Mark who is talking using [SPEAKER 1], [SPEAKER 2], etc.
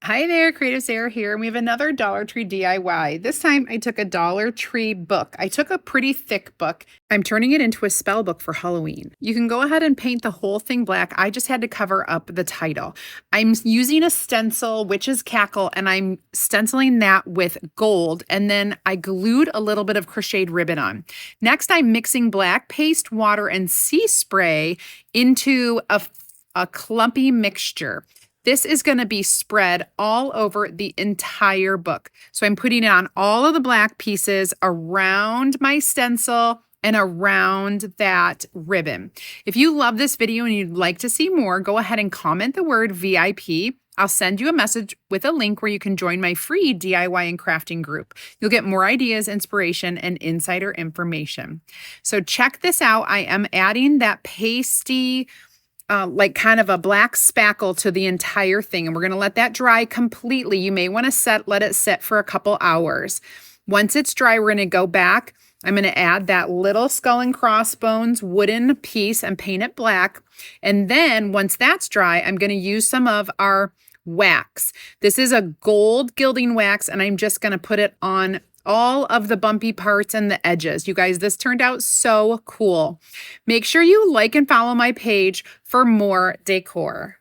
[SPEAKER 1] Hi there, CreativeSarah here, and we have another Dollar Tree DIY. This time I took a Dollar Tree book. I took a pretty thick book. I'm turning it into a spell book for Halloween. You can go ahead and paint the whole thing black. I just had to cover up the title. I'm using a stencil, Witch's Cackle, and I'm stenciling that with gold, and then I glued a little bit of crocheted ribbon on. Next, I'm mixing black paste, water, and sea spray into a clumpy mixture. This is going to be spread all over the entire book. So I'm putting it on all of the black pieces around my stencil and around that ribbon. If you love this video and you'd like to see more, go ahead and comment the word VIP. I'll send you a message with a link where you can join my free DIY and crafting group. You'll get more ideas, inspiration, and insider information. So check this out. I am adding that pasty like kind of a black spackle to the entire thing. And we're going to let that dry completely. You may want to let it sit for a couple hours. Once it's dry, we're going to go back. I'm going to add that little skull and crossbones wooden piece and paint it black. And then once that's dry, I'm going to use some of our wax. This is a gold gilding wax, and I'm just going to put it on all of the bumpy parts and the edges. You guys, this turned out so cool. Make sure you like and follow my page for more decor.